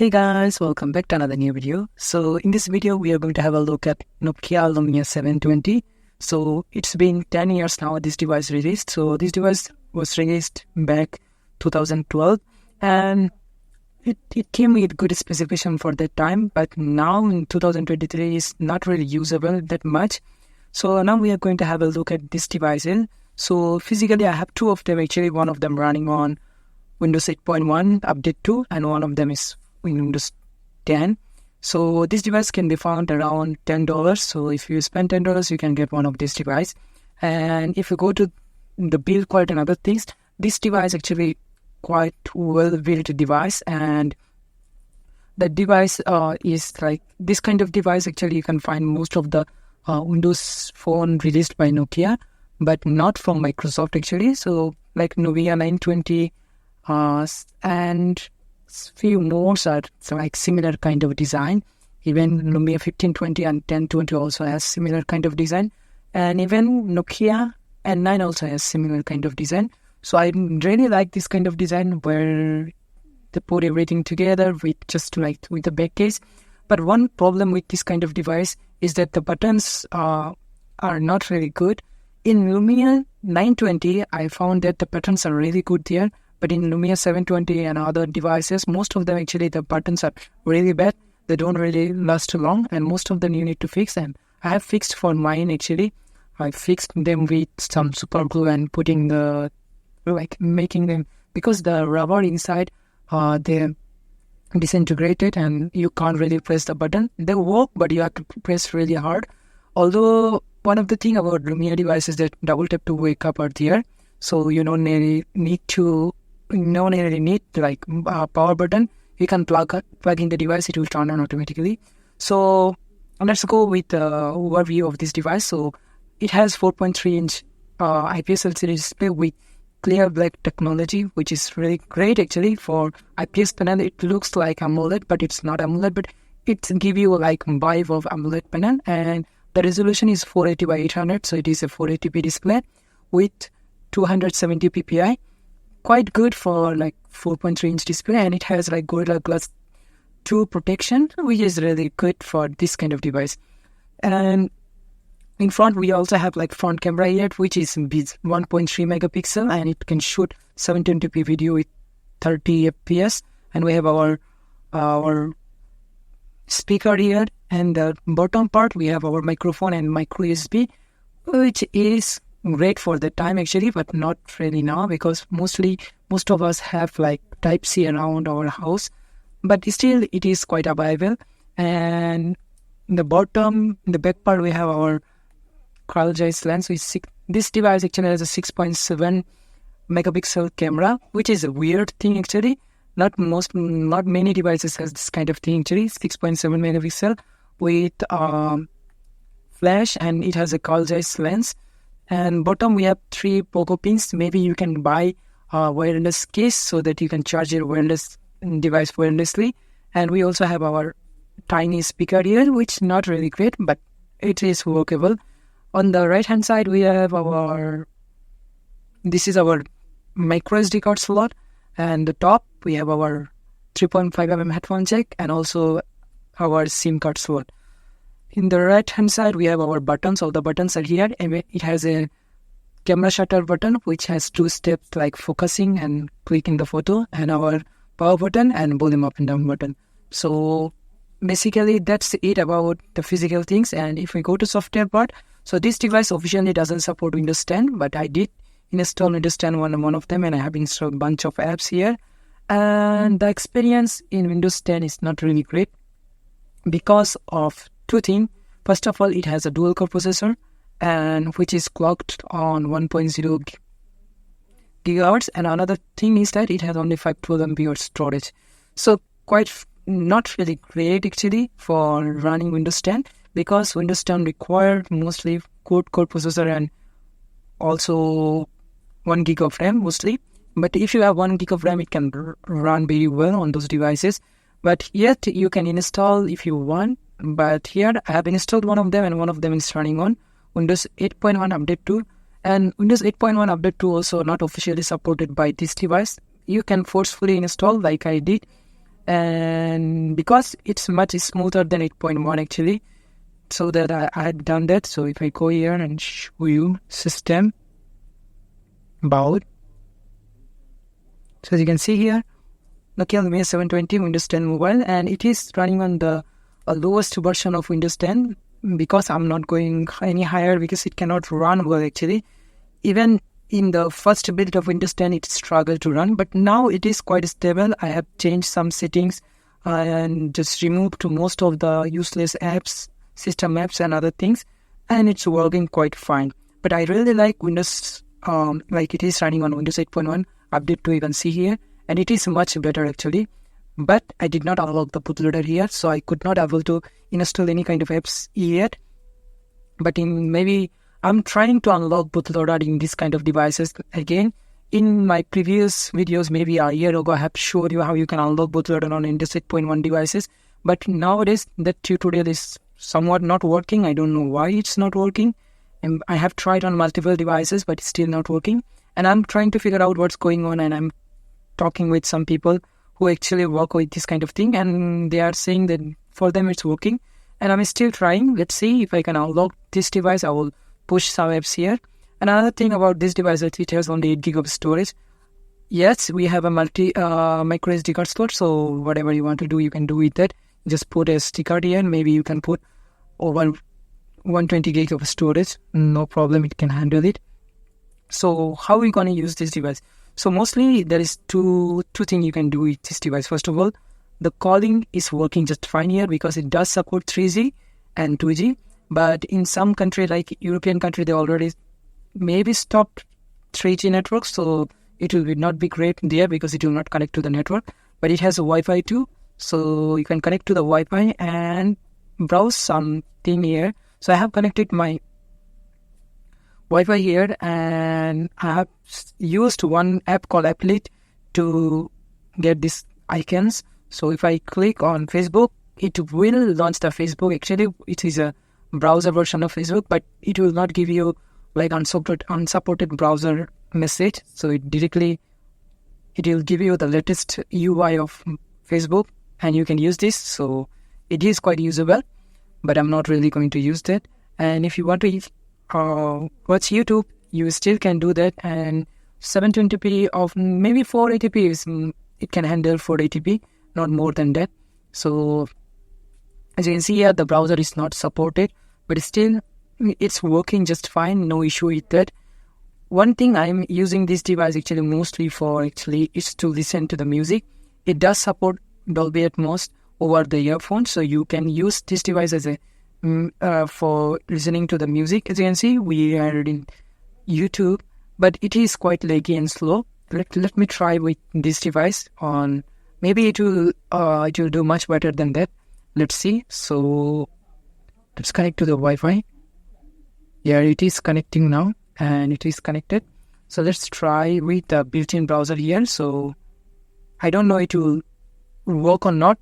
Hey guys, welcome back to another new video. So in this video, we are going to have a look at Nokia Lumia 720. So it's been 10 years now this device released. So this device was released back 2012 and it came with good specification for that time. But now in 2023 is not really usable that much. So now we are going to have a look at this device. So physically I have two of them actually. One of them running on Windows 8.1 update 2 and one of them is Windows 10. So this device can be found around $10. So if you spend $10, you can get one of this device. And if you go to the build quality and other things, this device actually quite well built device. And the device is like this kind of device. Actually, you can find most of the Windows phone released by Nokia, but not from Microsoft actually. So like Nokia 920 and few more are like similar kind of design. Even Lumia 1520 and 1020 also has similar kind of design, and even Nokia N9 also has similar kind of design. So I really like this kind of design where they put everything together with just like with the back case. But one problem with this kind of device is that the buttons are not really good. In Lumia 920, I found that the buttons are really good there. But in Lumia 720 and other devices, most of them actually the buttons are really bad. They don't really last too long, and most of them you need to fix them. I have fixed for mine actually. I fixed them with some super glue and putting making them, because the rubber inside they're disintegrated and you can't really press the button. They work, but you have to press really hard. Although one of the thing about Lumia devices that double tap to wake up are there, so you don't really need like a power button. You can plug in the device, it will turn on automatically. So let's go with the overview of this device. So it has 4.3-inch IPS LCD display with clear black technology, which is really great actually for IPS panel. It looks like AMOLED, but it's not AMOLED, but it gives you like vibe of AMOLED panel. And the resolution is 480 by 800, so it is a 480p display with 270 ppi. Quite good for like 4.3-inch display, and it has like Gorilla Glass 2 protection, which is really good for this kind of device. And in front, we also have like front camera here, which is 1.3 megapixel, and it can shoot 720p video with 30 fps. And we have our speaker here, and the bottom part we have our microphone and micro USB, which is great for the time actually, but not really now, because most of us have like Type-C around our house, but still it is quite available. And the back part, we have our CryogEyes lens. This device actually has a 6.7 megapixel camera, which is a weird thing actually. Not many devices has this kind of thing actually. 6.7 megapixel with flash, and it has a CryogEyes lens. And bottom we have 3 pogo pins. Maybe you can buy a wireless case so that you can charge your wireless device wirelessly. And we also have our tiny speaker here, which is not really great, but it is workable. On the right hand side, we have this is our micro SD card slot. And the top, we have our 3.5mm headphone jack and also our SIM card slot. In the right hand side, we have our buttons. All the buttons are here. It has a camera shutter button, which has 2 steps like focusing and clicking the photo, and our power button and volume up and down button. So basically that's it about the physical things. And if we go to software part, so this device officially doesn't support Windows 10, but I did install Windows 10 one of them, and I have installed a bunch of apps here. And the experience in Windows 10 is not really great because of 2 things. First of all, it has a dual core processor, and which is clocked on 1.0 gigahertz. And another thing is that it has only 512 MB storage. So quite not really great actually for running Windows 10, because Windows 10 required mostly core processor and also 1 gig of RAM mostly. But if you have 1 gig of RAM, it can run very well on those devices. But yet you can install if you want. But here I have installed one of them, and one of them is running on Windows 8.1 update 2. And Windows 8.1 update 2 also not officially supported by this device. You can forcefully install like I did. And and because it's much smoother than 8.1 actually, so that I had done that. So if I go here and show you system about, so as you can see here, Nokia Lumia 720 Windows 10 mobile, and it is running on the lowest version of Windows 10, because I'm not going any higher because it cannot run well actually. Even in the first build of Windows 10 it struggled to run, but now it is quite stable. I have changed some settings and just removed most of the useless apps, system apps and other things, and it's working quite fine. But I really like Windows, like it is running on Windows 8.1 update to even see here, and it is much better actually. But I did not unlock the bootloader here, so I could not able to install any kind of apps yet. But maybe I'm trying to unlock bootloader in this kind of devices again. In my previous videos, maybe a year ago, I have showed you how you can unlock bootloader on Windows 8.1 devices. But nowadays, that tutorial is somewhat not working. I don't know why it's not working. And I have tried on multiple devices, but it's still not working. And I'm trying to figure out what's going on, and I'm talking with some people who actually work with this kind of thing, and they are saying that for them it's working, and I'm still trying. Let's see if I can unlock this device. I will push some apps here. Another thing about this device is it has only 8 GB of storage. Yes, we have a micro SD card slot, so whatever you want to do, you can do with that. Just put a SD card here, and maybe you can put over 120 GB of storage. No problem, it can handle it. So how are we going to use this device? So mostly there is two things you can do with this device. First of all, the calling is working just fine here because it does support 3G and 2G. But in some country, like European country, they already maybe stopped 3G networks. So it will not be great there because it will not connect to the network. But it has a Wi-Fi too. So you can connect to the Wi-Fi and browse something here. So I have connected my Wi-Fi here, and I have used one app called Applet to get these icons. So if I click on Facebook, it will launch the Facebook. Actually, it is a browser version of Facebook, but it will not give you like unsupported browser message. So it will give you the latest UI of Facebook, and you can use this. So it is quite usable, but I'm not really going to use that. And if you want to watch YouTube, you still can do that, and 720p of maybe 480p is, it can handle 480p, not more than that. So as you can see here, the browser is not supported, but still it's working just fine, no issue with that. One thing I'm using this device actually mostly for is to listen to the music. It does support Dolby Atmos over the earphones, so you can use this device as a for listening to the music. As you can see, we are in YouTube, but it is quite laggy and slow. Let me try with this device on. Maybe it will do much better than that. Let's see. So let's connect to the Wi-Fi. Yeah, it is connecting now, and it is connected. So let's try with the built-in browser here. So I don't know it will work or not.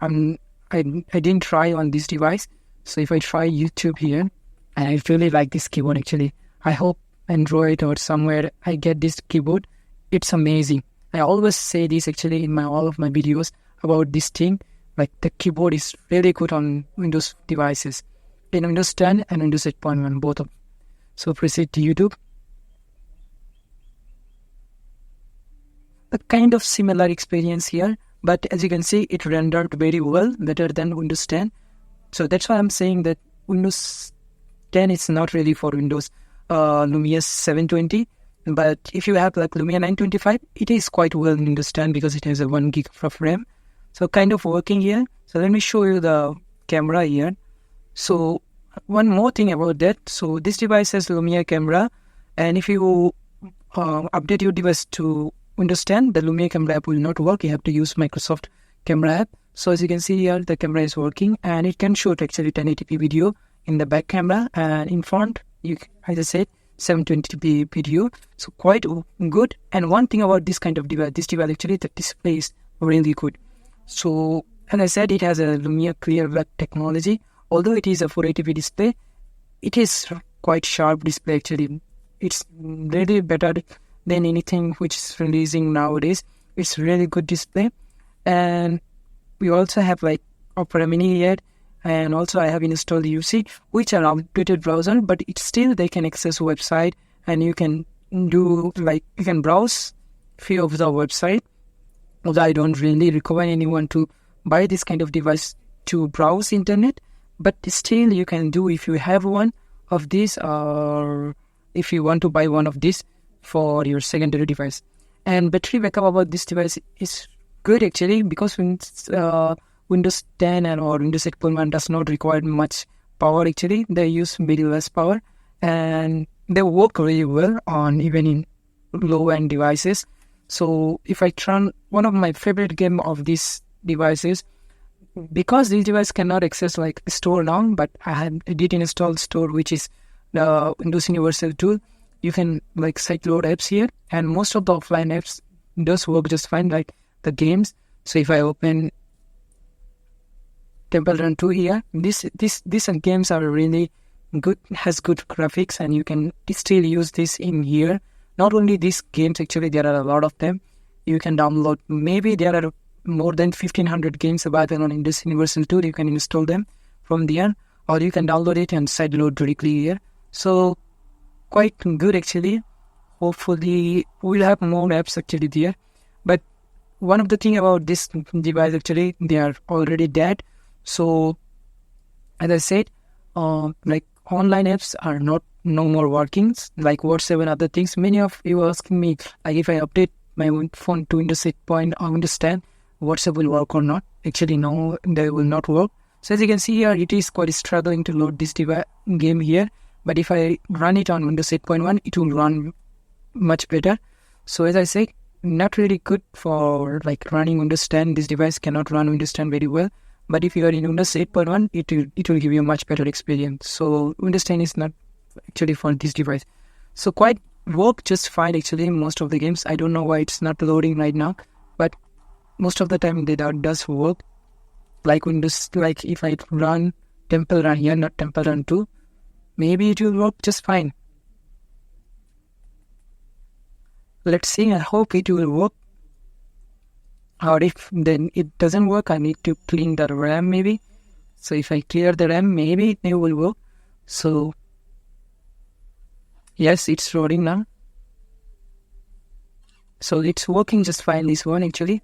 I didn't try on this device. So if I try YouTube here, and I really like this keyboard actually. I hope Android or somewhere I get this keyboard. It's amazing. I always say this actually in all of my videos about this thing. Like the keyboard is really good on Windows devices. In Windows 10 and Windows 8.1, both of them. So proceed to YouTube. A kind of similar experience here, but as you can see, it rendered very well, better than Windows 10. So that's why I'm saying that Windows 10 is not really for Windows Lumia 720. But if you have like Lumia 925, it is quite well in Windows 10 because it has a 1 gig of RAM. So kind of working here. So let me show you the camera here. So one more thing about that. So this device has Lumia camera. And if you update your device to Windows 10, the Lumia camera app will not work. You have to use Microsoft camera app. So as you can see here, the camera is working, and it can shoot actually 1080p video in the back camera, and in front, as I said, 720p video. So quite good. And one thing about this kind of device, actually, the display is really good. So as I said, it has a Lumia Clear Black technology. Although it is a 480p display, it is quite sharp display actually. It's really better than anything which is releasing nowadays. It's really good display. And we also have like Opera Mini here, and also I have installed UC, which are outdated browser, but it's still they can access website, and you can do like you can browse few of the website. Although I don't really recommend anyone to buy this kind of device to browse internet, but still you can do if you have one of these, or if you want to buy one of these for your secondary device. And battery backup about this device is good actually, because Windows 10 or Windows 8.1 does not require much power actually. They use very less power, and they work really well on even in low-end devices. So if I turn one of my favorite game of these devices, because this device cannot access like store now, but I did install store, which is the Windows Universal tool. You can like sideload apps here, and most of the offline apps does work just fine, like the games. So if I open Temple Run 2 here, these games are really good, has good graphics, and you can still use this in here. Not only these games, actually, there are a lot of them. You can download, maybe there are more than 1,500 games available on Windows Universal Tool. You can install them from there, or you can download it and sideload directly here. So, quite good actually. Hopefully, we'll have more apps actually there. But one of the thing about this device actually, they are already dead. So, as I said, like online apps are no more workings, like WhatsApp and other things. Many of you are asking me, like if I update my phone to Windows 8 or Windows 10, WhatsApp will work or not. Actually, no, they will not work. So as you can see here, it is quite struggling to load this game here. But if I run it on Windows 8.1, it will run much better. So as I said, not really good for like running Windows 10. This device cannot run Windows 10 very well. But if you are in Windows 8.1, it will give you a much better experience. So Windows 10 is not actually for this device. So quite work just fine actually most of the games. I don't know why it's not loading right now, but most of the time that does work. Like Windows, like if I run Temple Run here, not Temple Run 2, maybe it will work just fine. Let's see, I hope it will work. Or if then it doesn't work, I need to clean the RAM maybe. So if I clear the RAM, maybe it will work. So yes, it's loading now. So it's working just fine, this one actually.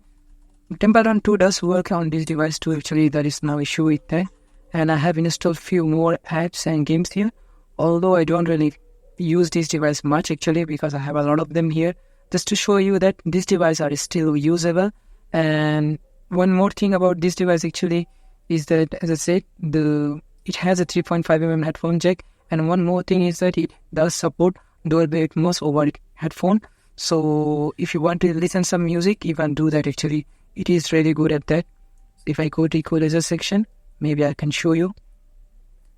Temple Run 2 does work on this device too actually. There is no issue with that. And I have installed few more apps and games here. Although I don't really use this device much actually, because I have a lot of them here. Just to show you that these devices are still usable. And one more thing about this device actually is that, as I said, it has a 3.5mm headphone jack. And one more thing is that it does support Dolby Atmos over headphone. So if you want to listen some music, you can do that actually. It is really good at that. If I go to equalizer section, maybe I can show you.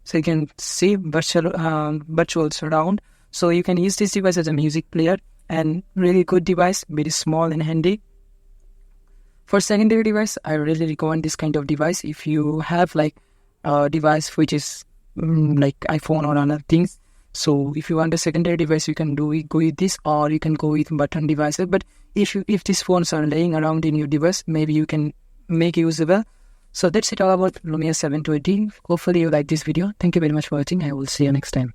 So you can see virtual surround. So you can use this device as a music player, and really good device, very small and handy. For secondary device, I really recommend this kind of device. If you have like a device which is like iPhone or other things, so if you want a secondary device, you can go with this, or you can go with button devices. But if these phones are laying around in your device, maybe you can make usable. So that's it all about Lumia 720. Hopefully you like this video. Thank you very much for watching. I will see you next time.